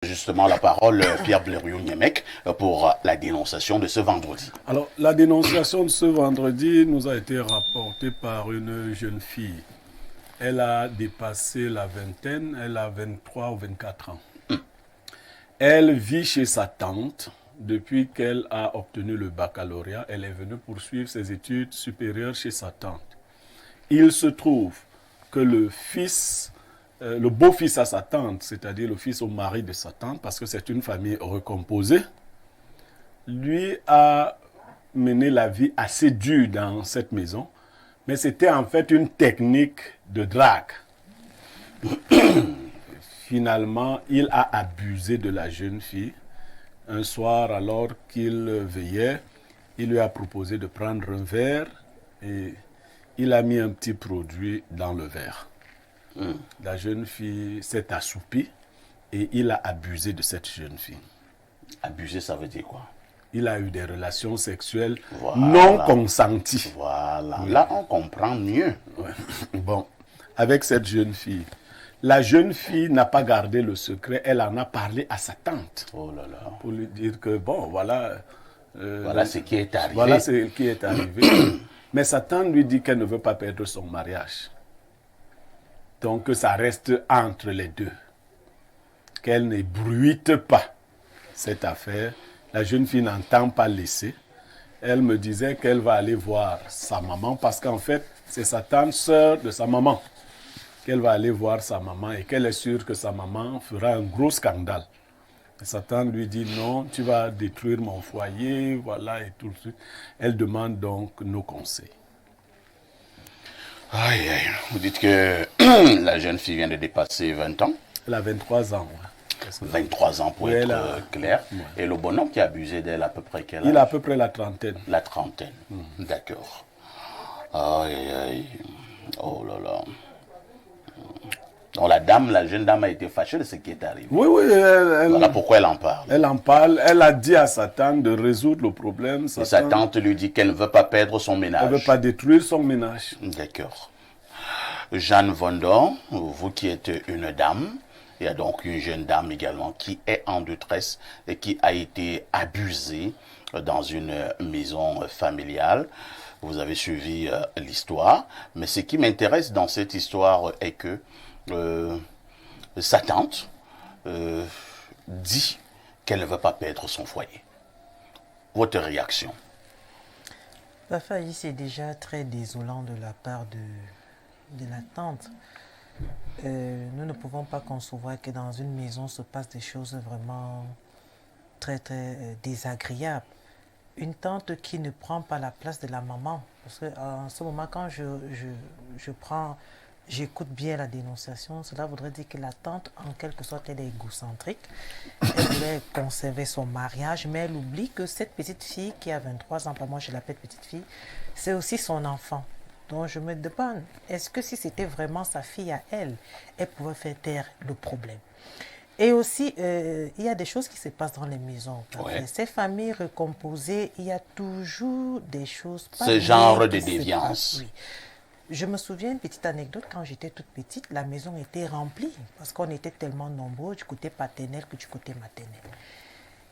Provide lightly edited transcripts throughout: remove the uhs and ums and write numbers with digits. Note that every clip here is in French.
Justement la parole, Pierre Blériot-Niémec, pour la dénonciation de ce vendredi. Alors, la dénonciation de ce vendredi nous a été rapportée par une jeune fille. Elle a dépassé la vingtaine, elle a 23 ou 24 ans. Elle vit chez sa tante depuis qu'elle a obtenu le baccalauréat. Elle est venue poursuivre ses études supérieures chez sa tante. Il se trouve que le beau-fils à sa tante, c'est-à-dire le fils au mari de sa tante, parce que c'est une famille recomposée, lui a mené la vie assez dure dans cette maison, mais c'était en fait une technique de drague. Finalement, il a abusé de la jeune fille. Un soir, alors qu'il veillait, il lui a proposé de prendre un verre et il a mis un petit produit dans le verre. La jeune fille s'est assoupie et il a abusé de cette jeune fille. Abuser, ça veut dire quoi? Il a eu des relations sexuelles Voilà. non consenties. Voilà. Oui. Là, on comprend mieux. Ouais. Bon, avec cette jeune fille. La jeune fille n'a pas gardé le secret, elle en a parlé à sa tante. Oh là là. Pour lui dire que, bon, voilà. Voilà ce qui est arrivé. Voilà ce qui est arrivé. Mais sa tante lui dit qu'elle ne veut pas perdre son mariage. Donc, que ça reste entre les deux. Qu'elle n'ébruite pas cette affaire. La jeune fille n'entend pas laisser. Elle me disait qu'elle va aller voir sa maman parce qu'en fait, c'est sa tante sœur de sa maman. Qu'elle va aller voir sa maman et qu'elle est sûre que sa maman fera un gros scandale. Et sa tante lui dit non, tu vas détruire mon foyer, voilà et tout. Elle demande donc nos conseils. Aïe, aïe. Vous dites que la jeune fille vient de dépasser 20 ans. Elle a 23 ans. Ouais. 23 ans pour oui, être clair. Ouais. Et le bonhomme qui a abusé d'elle, à peu près quel âge? Il a à peu près la trentaine. La trentaine. D'accord. Aïe, aïe. Oh là là. Donc la jeune dame a été fâchée de ce qui est arrivé. Oui, oui. Voilà pourquoi elle en parle. Elle en parle. Elle a dit à sa tante de résoudre le problème. Et sa tante lui dit qu'elle ne veut pas perdre son ménage. Elle ne veut pas détruire son ménage. D'accord. Jeanne Vendon, vous qui êtes une dame, il y a donc une jeune dame également qui est en détresse et qui a été abusée dans une maison familiale. Vous avez suivi l'histoire. Mais ce qui m'intéresse dans cette histoire est que sa tante dit qu'elle ne veut pas perdre son foyer. Votre réaction? C'est déjà très désolant de la part de la tante. Nous ne pouvons pas concevoir que dans une maison se passent des choses vraiment très très désagréables. Une tante qui ne prend pas la place de la maman. Parce qu'en ce moment, quand j'écoute bien la dénonciation, cela voudrait dire que la tante, en quelque sorte, elle est égocentrique. Elle voulait conserver son mariage, mais elle oublie que cette petite fille qui a 23 ans, pas moi je l'appelle petite fille, c'est aussi son enfant. Donc je me demande, est-ce que si c'était vraiment sa fille à elle, elle pouvait faire taire le problème? Et aussi, il y a des choses qui se passent dans les maisons. Ouais. Ces familles recomposées, il y a toujours des choses... Ce genre de déviance. Oui. Je me souviens une petite anecdote, quand j'étais toute petite, la maison était remplie parce qu'on était tellement nombreux du côté paternel que du côté maternel.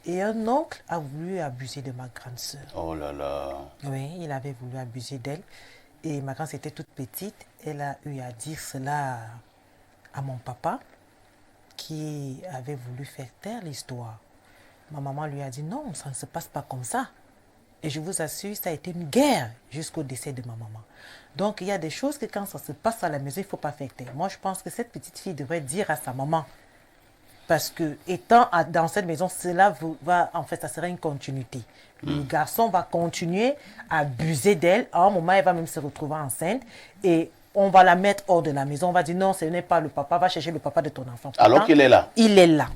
Et un oncle a voulu abuser de ma grande sœur. Oh là là. Oui, il avait voulu abuser d'elle. Et ma grande sœur était toute petite. Elle a eu à dire cela à mon papa qui avait voulu faire taire l'histoire. Ma maman lui a dit non, ça ne se passe pas comme ça. Et je vous assure, ça a été une guerre jusqu'au décès de ma maman. Donc, il y a des choses que quand ça se passe à la maison, il ne faut pas faire taire. Moi, je pense que cette petite fille devrait dire à sa maman. Parce que, étant dans cette maison, cela va, en fait, ça sera une continuité. Le garçon va continuer à abuser d'elle. À un moment, elle va même se retrouver enceinte. Et on va la mettre hors de la maison. On va dire non, ce n'est pas le papa. Va chercher le papa de ton enfant. Pourtant, alors qu'il est là. Il est là.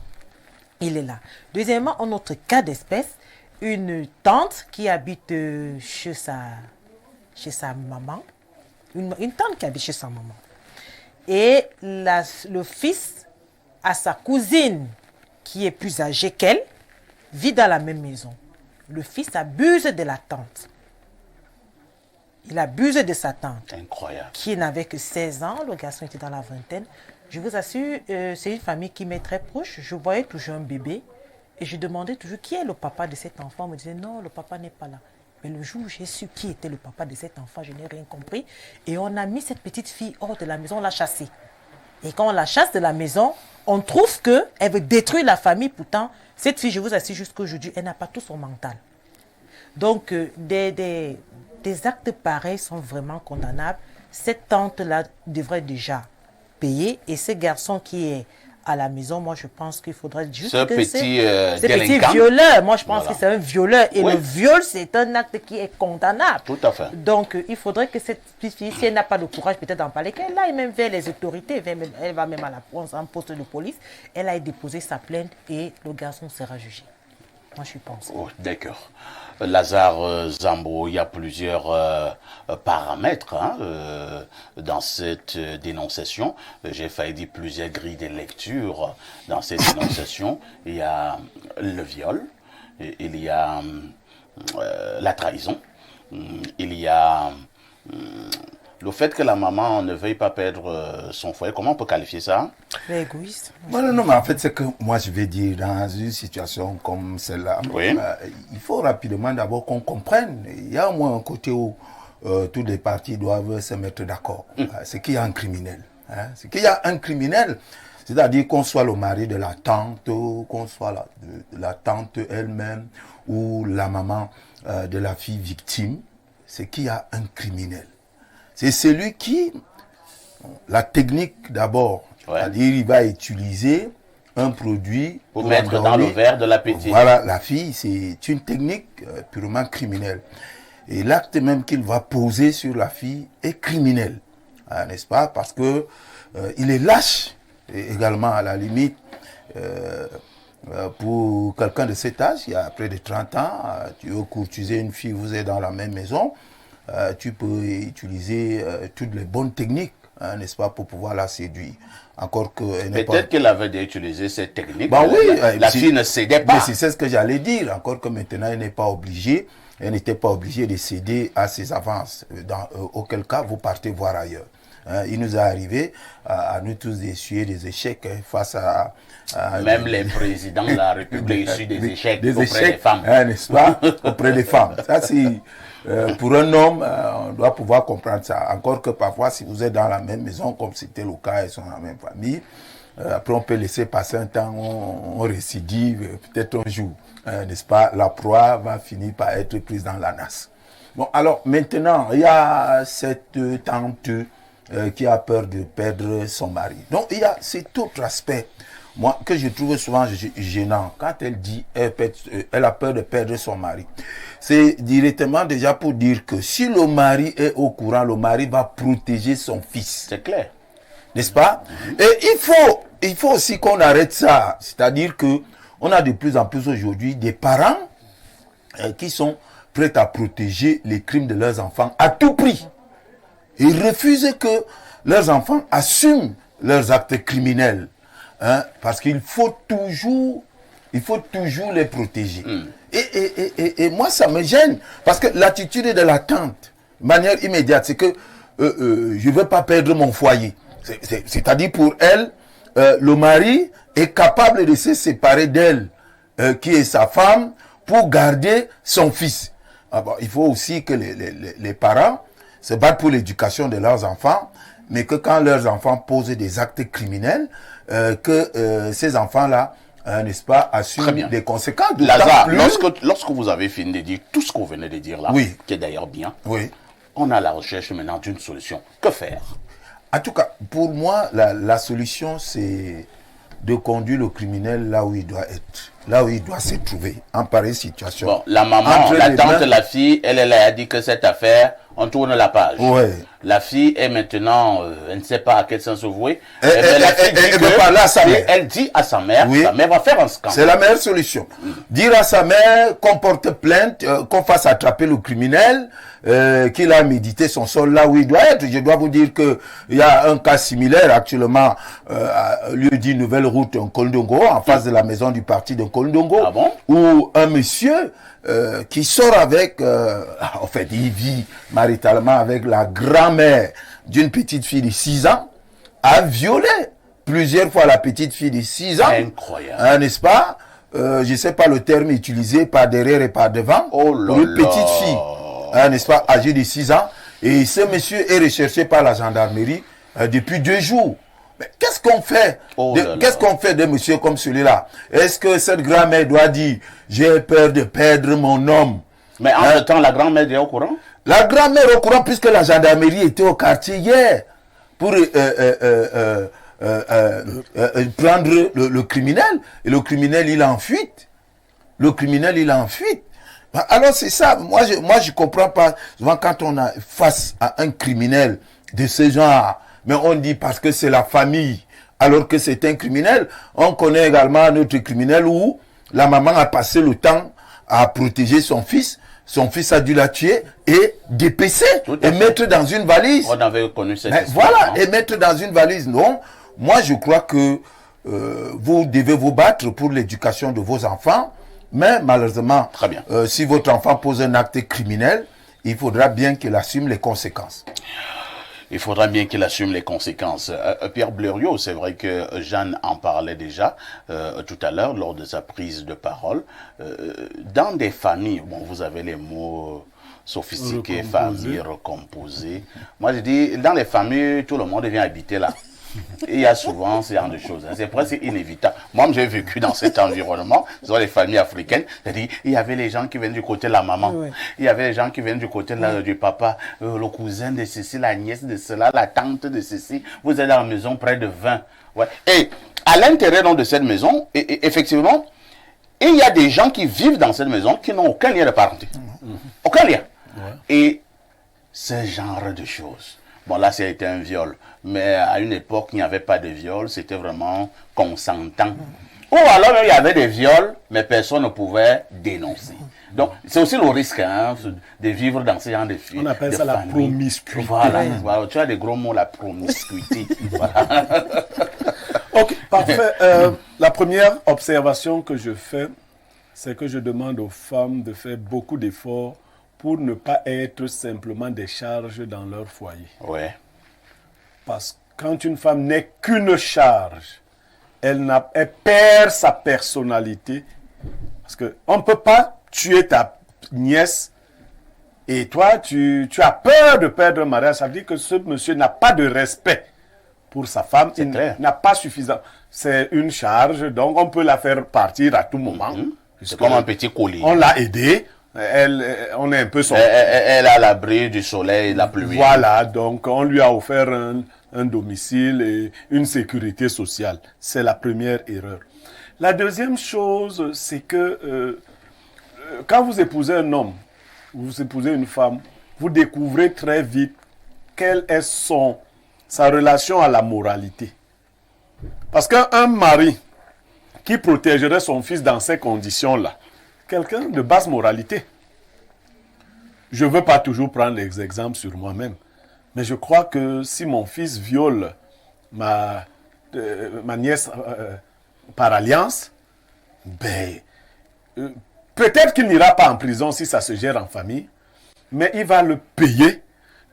Il est là. Deuxièmement, un autre cas d'espèce. Une tante qui habite chez sa maman. Une tante qui habite chez sa maman. Et le fils a sa cousine qui est plus âgée qu'elle, vit dans la même maison. Le fils abuse de la tante. Il abuse de sa tante. Incroyable. Qui n'avait que 16 ans, le garçon était dans la vingtaine. Je vous assure, c'est une famille qui m'est très proche. Je voyais toujours un bébé et je demandais toujours qui est le papa de cet enfant. On me disait non, le papa n'est pas là. Mais le jour où j'ai su qui était le papa de cet enfant, je n'ai rien compris. Et on a mis cette petite fille hors de la maison, on l'a chassée. Et quand on la chasse de la maison, on trouve qu'elle veut détruire la famille. Pourtant, cette fille, je vous assure, jusqu'à aujourd'hui, elle n'a pas tout son mental. Donc, des actes pareils sont vraiment condamnables. Cette tante-là devrait déjà payer. Et ce garçon qui est à la maison, moi, je pense qu'il faudrait juste ce que petit violeur. Moi, je pense Voilà. que c'est un violeur. Et Oui. le viol, c'est un acte qui est condamnable. Tout à fait. Donc, il faudrait que cette petite fille, si elle n'a pas le courage peut-être d'en parler, qu'elle aille même vers les autorités, elle va même à un poste de police, elle aille déposer sa plainte et le garçon sera jugé. Moi, je pense. Oh, d'accord. Lazare Zambo, il y a plusieurs paramètres dans cette dénonciation. J'ai failli dire plusieurs grilles de lecture dans cette dénonciation. Il y a le viol, il y a la trahison, il y a le fait que la maman ne veuille pas perdre son foyer. Comment on peut qualifier ça? L'égoïste. Non, mais en fait, c'est que moi, je vais dire, dans une situation comme celle-là, Oui. il faut rapidement d'abord qu'on comprenne. Il y a au moins un côté où tous les partis doivent se mettre d'accord. C'est qu'il y a un criminel. C'est qu'il y a un criminel, c'est-à-dire qu'on soit le mari de la tante, qu'on soit la tante elle-même, ou la maman de la fille victime, c'est qu'il y a un criminel. C'est celui qui, la technique d'abord, Ouais. c'est-à-dire il va utiliser un produit Pour mettre dans le endormir. verre de l'appétit. Voilà, la fille, c'est une technique purement criminelle. Et l'acte même qu'il va poser sur la fille est criminel, n'est-ce pas? Parce que il est lâche, et également à la limite. Pour quelqu'un de cet âge, il y a près de 30 ans, tu veux courtiser une fille, vous êtes dans la même maison, tu peux utiliser toutes les bonnes techniques, n'est-ce pas, pour pouvoir la séduire. Encore que Peut-être qu'elle avait déjà utilisé cette technique. Bah oui, la fille ne cédait mais pas. c'est ce que j'allais dire. Encore que maintenant, elle n'est pas obligée. Elle n'était pas obligée de céder à ses avances. Auquel cas, vous partez voir ailleurs. Il nous est arrivé à nous tous d'essuyer des échecs face à Même les présidents de la République issus des échecs auprès des femmes. n'est-ce pas? Auprès des femmes. Ça, c'est pour un homme, on doit pouvoir comprendre ça. Encore que parfois, si vous êtes dans la même maison, comme c'était le cas, ils sont dans la même famille, après on peut laisser passer un temps, on récidive, peut-être un jour, n'est-ce pas? La proie va finir par être prise dans la nasse. Bon, alors maintenant, il y a cette tante qui a peur de perdre son mari. Donc, il y a cet autre aspect, moi, que je trouve souvent gênant. Quand elle dit elle a peur de perdre son mari, c'est directement déjà pour dire que si le mari est au courant, le mari va protéger son fils. C'est clair. N'est-ce pas? Et il faut aussi qu'on arrête ça. C'est-à-dire que on a de plus en plus aujourd'hui des parents qui sont prêts à protéger les crimes de leurs enfants à tout prix. Ils refusent que leurs enfants assument leurs actes criminels. Parce qu'il faut toujours les protéger. Et moi, ça me gêne. Parce que l'attitude de la tante, de manière immédiate, c'est que je ne veux pas perdre mon foyer. C'est-à-dire pour elle, le mari est capable de se séparer d'elle, qui est sa femme, pour garder son fils. Il faut aussi que les parents se battent pour l'éducation de leurs enfants, mais que quand leurs enfants posent des actes criminels, que ces enfants-là, n'est-ce pas, assument des conséquences. Lazare, lorsque vous avez fini de dire tout ce qu'on venait de dire là, Oui. qui est d'ailleurs bien, Oui. on a la recherche maintenant d'une solution. Que faire? En tout cas, pour moi, la solution, c'est de conduire le criminel là où il doit être, là où il doit se trouver, en pareille situation. Bon, la maman, la tante, la fille, elle a dit que cette affaire, on tourne la page. Ouais. La fille est maintenant, elle ne sait pas à quel sens se vouer. Elle veut parler à sa mère. Elle dit à sa mère, Oui. sa mère va faire un scandale. C'est la meilleure solution. Dire à sa mère qu'on porte plainte, qu'on fasse attraper le criminel, qu'il a médité son sol là où il doit être. Je dois vous dire que il y a un cas similaire actuellement, lieu dit Nouvelle Route en Kondongo, en face de la maison du parti de Kondongo, Ah bon? où un monsieur qui sort avec, en fait, il vit maritalement avec la grand-mère d'une petite fille de 6 ans, a violé plusieurs fois la petite fille de 6 ans. Incroyable. Hein, n'est-ce pas? Je ne sais pas le terme utilisé par derrière et par devant. Oh là pour une là. petite fille, hein, n'est-ce pas, âgée de 6 ans. Et ce monsieur est recherché par la gendarmerie depuis 2 jours. Mais qu'est-ce qu'on fait? Oh là là. Qu'est-ce qu'on fait de monsieur comme celui-là? Est-ce que cette grand-mère doit dire « J'ai peur de perdre mon homme » Mais en même temps, la grand-mère est au courant? La grand-mère est au courant puisque la gendarmerie était au quartier hier pour prendre le criminel. Et le criminel, il est en fuite. Le criminel, il est en fuite. Alors c'est ça, moi je comprends pas. Souvent quand on est face à un criminel de ce genre, mais on dit parce que c'est la famille, alors que c'est un criminel. On connaît également un autre criminel où la maman a passé le temps à protéger son fils. Son fils a dû la tuer et dépecer et mettre dans une valise. On avait connu cette histoire. Voilà, Non? et mettre dans une valise. Non, moi je crois que vous devez vous battre pour l'éducation de vos enfants. Mais malheureusement, Très bien. Si votre enfant pose un acte criminel, il faudra bien qu'il assume les conséquences. Il faudra bien qu'il assume les conséquences. Pierre Blériot, c'est vrai que Jeanne en parlait déjà tout à l'heure lors de sa prise de parole. Dans des familles, bon, vous avez les mots sophistiqués, famille recomposée. Moi, je dis, dans les familles, tout le monde vient habiter là. Et il y a souvent ce genre de choses. C'est presque inévitable. Moi, j'ai vécu dans cet environnement, dans les familles africaines. C'est-à-dire, il y avait les gens qui viennent du côté de la maman. Oui. Il y avait les gens qui viennent du côté du papa. Le cousin de ceci, la nièce de cela, la tante de ceci. Vous êtes dans la maison près de 20. Ouais. Et à l'intérieur donc, de cette maison, effectivement, il y a des gens qui vivent dans cette maison qui n'ont aucun lien de parenté. Aucun lien. Ouais. Et ce genre de choses. Bon, là, ça a été un viol. Mais à une époque, il n'y avait pas de viol. C'était vraiment consentant. Ou alors, il y avait des viols, mais personne ne pouvait dénoncer. Donc, c'est aussi le risque hein, de vivre dans ce genre de filles. On appelle ça la promiscuité. Voilà. Voilà. Tu as des gros mots, la promiscuité. Voilà. Ok, parfait. La première observation que je fais, c'est que je demande aux femmes de faire beaucoup d'efforts pour ne pas être simplement des charges dans leur foyer. Ouais. Parce que quand une femme n'est qu'une charge, elle perd sa personnalité. Parce qu'on ne peut pas tuer ta nièce et toi, tu as peur de perdre un mariage. Ça veut dire que ce monsieur n'a pas de respect pour sa femme. C'est Il clair. n'a pas suffisant. C'est une charge, donc on peut la faire partir à tout moment. C'est comme un petit collier. On l'a aidée. On est un peu son... Elle a l'abri du soleil et de la pluie. Voilà, donc on lui a offert un domicile et une sécurité sociale. C'est la première erreur. La deuxième chose, c'est que quand vous épousez un homme, vous épousez une femme, vous découvrez très vite quelle est sa relation à la moralité. Parce qu'un mari qui protégerait son fils dans ces conditions-là, quelqu'un de basse moralité. Je ne veux pas toujours prendre les exemples sur moi-même, mais je crois que si mon fils viole ma nièce par alliance, ben, peut-être qu'il n'ira pas en prison si ça se gère en famille, mais il va le payer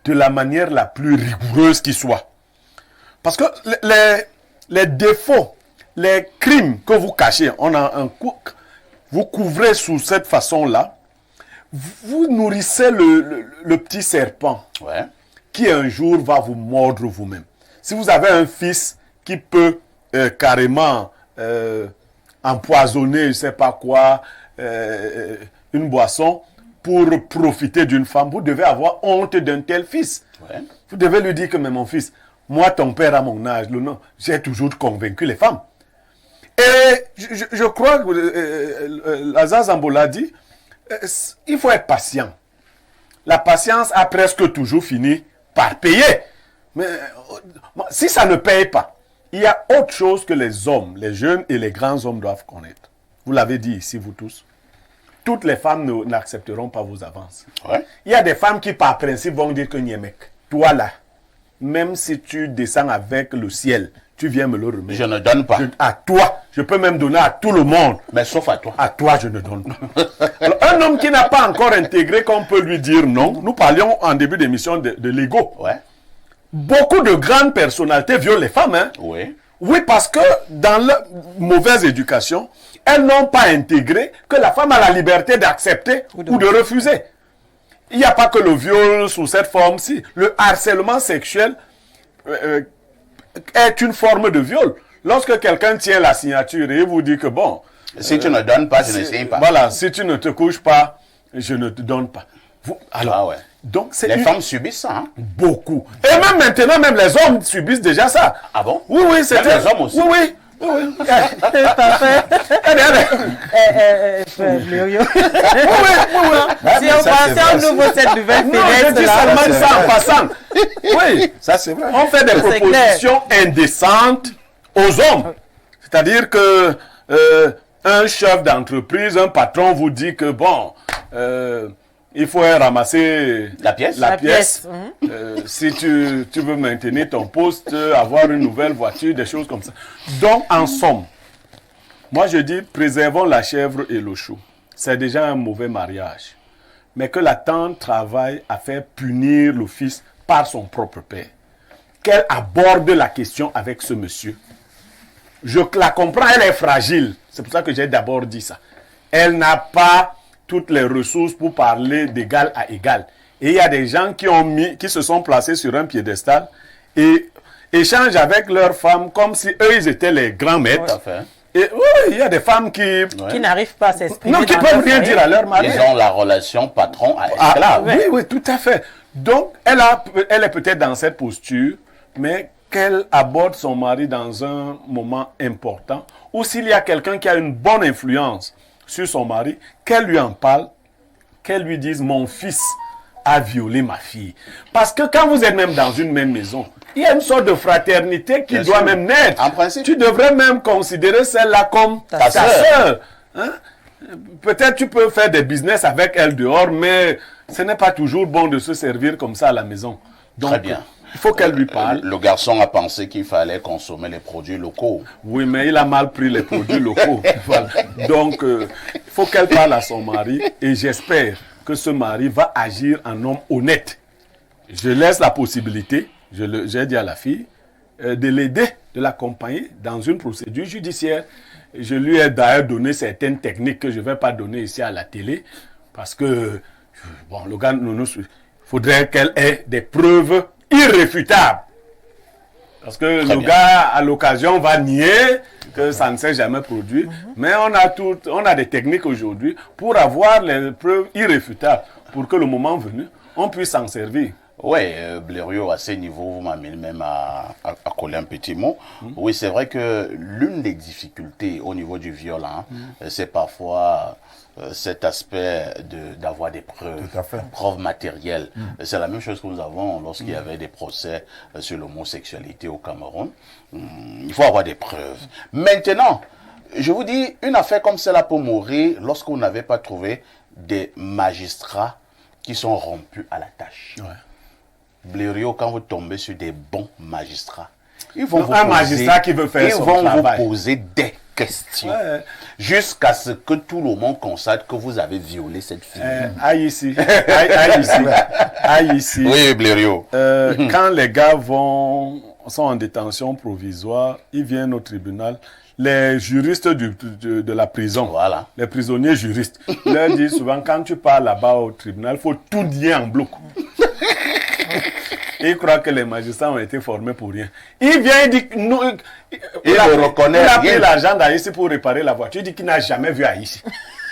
de la manière la plus rigoureuse qui soit. Parce que les défauts, les crimes que vous cachez, vous couvrez sous cette façon-là, vous nourrissez le petit serpent Ouais. qui un jour va vous mordre vous-même. Si vous avez un fils qui peut carrément empoisonner, je ne sais pas quoi, une boisson pour profiter d'une femme, vous devez avoir honte d'un tel fils. Ouais. Vous devez lui dire que, mais mon fils, moi, ton père à mon âge, j'ai toujours convaincu les femmes. Et je crois que Lazare Zambola dit, il faut être patient. La patience a presque toujours fini par payer. Mais si ça ne paye pas, il y a autre chose que les hommes, les jeunes et les grands hommes doivent connaître. Vous l'avez dit ici, vous tous. Toutes les femmes n'accepteront pas vos avances. Ouais. Il y a des femmes qui, par principe, vont dire que Niémec, toi là, même si tu descends avec le ciel, tu viens me le remettre. Je ne donne pas. À toi, je peux même donner à tout le monde. Mais sauf à toi. À toi, je ne donne pas. Alors, un homme qui n'a pas encore intégré qu'on peut lui dire non, nous parlions en début d'émission de l'ego. Ouais. Beaucoup de grandes personnalités violent les femmes. Hein. Oui. Oui, parce que dans leur mauvaise éducation, elles n'ont pas intégré que la femme a la liberté d'accepter ou de refuser. Il n'y a pas que le viol sous cette forme-ci. Le harcèlement sexuel est une forme de viol. Lorsque quelqu'un tient la signature et vous dit que bon... Si tu ne donnes pas, je ne signe pas. Voilà, si tu ne te couches pas, je ne te donne pas. Alors, donc les femmes subissent ça. Hein? Beaucoup. Et même maintenant, même les hommes subissent déjà ça. Ah bon? Oui, oui, c'est les hommes aussi. Oui, oui. Parfait. Blériot. Si on ouvre cette nouvelle Non, je dis seulement ça en passant. Oui, Ça, c'est vrai. on fait des propositions indécentes aux hommes. C'est-à-dire que un chef d'entreprise, un patron vous dit que bon, il faut ramasser la pièce. Si tu veux maintenir ton poste, avoir une nouvelle voiture, des choses comme ça. Donc, en somme, moi je dis, préservons la chèvre et le chou. C'est déjà un mauvais mariage. Mais que la tante travaille à faire punir le fils par son propre père. Qu'elle aborde la question avec ce monsieur. Je la comprends, elle est fragile. C'est pour ça que j'ai d'abord dit ça. Elle n'a pas toutes les ressources pour parler d'égal à égal. Et il y a des gens qui se sont placés sur un piédestal et échangent avec leurs femmes comme si eux, ils étaient les grands maîtres. Tout à fait. Et oui, il y a des femmes qui n'arrivent pas à s'exprimer. Non, qui peuvent rien dire à leur mari. Ils ont la relation patron à esclave. Oui, oui, tout à fait. Donc, elle est peut-être dans cette posture, mais qu'elle aborde son mari dans un moment important, ou s'il y a quelqu'un qui a une bonne influence sur son mari, qu'elle lui en parle, qu'elle lui dise « mon fils a violé ma fille ». Parce que quand vous êtes même dans une même maison, il y a une sorte de fraternité qui doit même naître. En principe. Tu devrais même considérer celle-là comme ta sœur. Hein? Peut-être tu peux faire des business avec elle dehors, mais ce n'est pas toujours bon de se servir comme ça à la maison. Donc, très bien. Il faut qu'elle lui parle. Le garçon a pensé qu'il fallait consommer les produits locaux. Oui, mais il a mal pris les produits locaux. Voilà. Donc, il faut qu'elle parle à son mari et j'espère que ce mari va agir en homme honnête. Je laisse la possibilité, j'ai dit à la fille, de l'aider, de l'accompagner dans une procédure judiciaire. Je lui ai d'ailleurs donné certaines techniques que je ne vais pas donner ici à la télé parce que, bon, le gars, il faudrait qu'elle ait des preuves irréfutable. Parce que le gars, à l'occasion, va nier que ça ne s'est jamais produit. Mais on a des techniques aujourd'hui pour avoir les preuves irréfutables, pour que le moment venu, on puisse s'en servir. Oui, Blériot, à ce niveau, vous m'amenez même à coller un petit mot. Oui, c'est vrai que l'une des difficultés au niveau du viol, c'est parfois cet aspect d'avoir des preuves, preuves matérielles. C'est la même chose que nous avons lorsqu'il y avait des procès sur l'homosexualité au Cameroun. Il faut avoir des preuves. Maintenant, je vous dis, une affaire comme celle-là peut mourir lorsqu'on n'avait pas trouvé des magistrats qui sont rompus à la tâche. Ouais. Blériot, quand vous tombez sur des bons magistrats, ils vont vous poser des questions jusqu'à ce que tout le monde constate que vous avez violé cette fille. Aïe ici. Oui, Blériot. Quand les gars sont en détention provisoire, ils viennent au tribunal. Les juristes de la prison, les prisonniers juristes, leur disent souvent, quand tu pars là-bas au tribunal, il faut tout nier en bloc. Il croit que les magistrats ont été formés pour rien. Il vient, il dit, il a pris l'argent d'Haïti pour réparer la voiture. Il dit qu'il n'a jamais vu Haïti.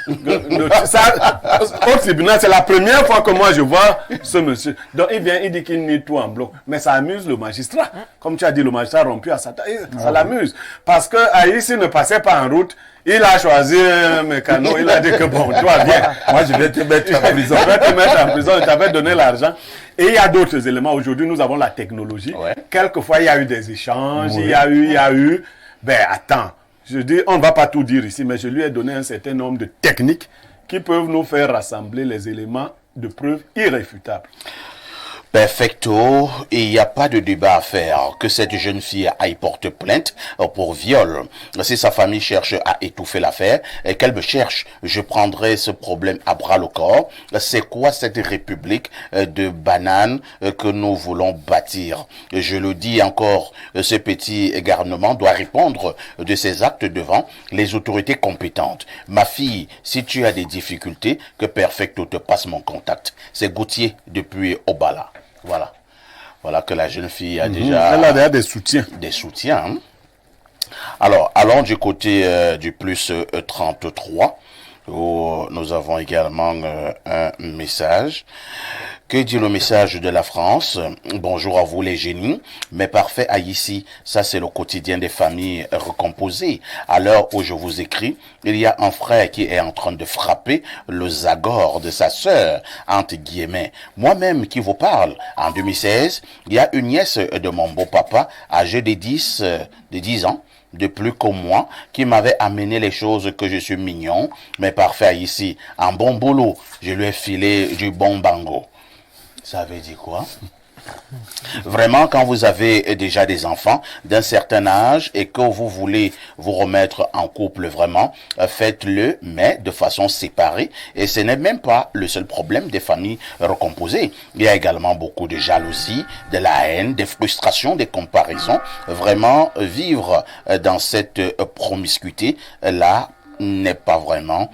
Au tribunal, c'est la première fois que moi je vois ce monsieur. Donc il vient, il dit qu'il nie tout en bloc. Mais ça amuse le magistrat. Comme tu as dit, le magistrat rompu à sa taille, ça l'amuse. Parce que Haïti ne passait pas en route. Il a choisi un mécano, il a dit que bon, toi viens. Moi je vais te mettre en prison. Je vais te mettre en prison, je t'avais donné l'argent. Et il y a d'autres éléments. Aujourd'hui, nous avons la technologie. Quelquefois, il y a eu des échanges, il y a eu. Ben attends. Je dis, on ne va pas tout dire ici, mais je lui ai donné un certain nombre de techniques qui peuvent nous faire rassembler les éléments de preuve irréfutables. Perfecto, et il n'y a pas de débat à faire. Que cette jeune fille aille porter plainte pour viol. Si sa famille cherche à étouffer l'affaire, et qu'elle me cherche, je prendrai ce problème à bras le corps. C'est quoi cette république de bananes que nous voulons bâtir? Je le dis encore, ce petit garnement doit répondre de ses actes devant les autorités compétentes. Ma fille, si tu as des difficultés, que Perfecto te passe mon contact. C'est Gauthier depuis Obala. Voilà. Voilà que la jeune fille a déjà... Elle a déjà des soutiens. Des soutiens. Hein? Alors, allons du côté du plus 33, où nous avons également un message. Que dit le message de la France? Bonjour à vous les génies, mais parfait à ici. Ça, c'est le quotidien des familles recomposées. À l'heure où je vous écris, il y a un frère qui est en train de frapper le zagor de sa sœur, entre guillemets. Moi-même qui vous parle, en 2016, il y a une nièce de mon beau-papa, âgée de 10 ans, de plus que moi, qui m'avait amené les choses que je suis mignon, mais parfait ici. En bon boulot, je lui ai filé du bon bango. Ça veut dire quoi? Vraiment, quand vous avez déjà des enfants d'un certain âge et que vous voulez vous remettre en couple vraiment, faites-le, mais de façon séparée. Et ce n'est même pas le seul problème des familles recomposées. Il y a également beaucoup de jalousie, de la haine, des frustrations, des comparaisons. Vraiment, vivre dans cette promiscuité, là, n'est pas vraiment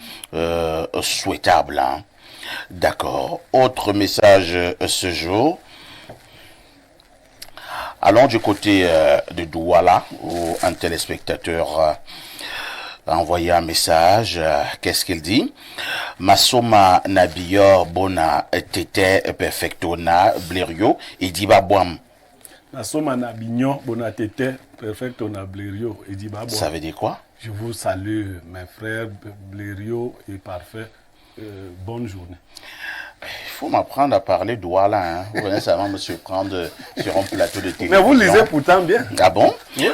souhaitable. Hein. D'accord. Autre message ce jour. Allons du côté de Douala, où un téléspectateur a envoyé un message. Qu'est-ce qu'il dit? Masoma Nabiyor Bona Tete Perfectona Blériot et Dibabouam. Masoma Nabignon Bona Tete Perfectona Blériot et Dibabouam. Ça veut dire quoi? Je vous salue, mes frères Blériot et Parfait. Bonne journée. Il faut m'apprendre à parler Douala. Hein. Vous venez seulement me surprendre sur un plateau de télévision. Mais vous lisez pourtant bien. Ah bon? Oui.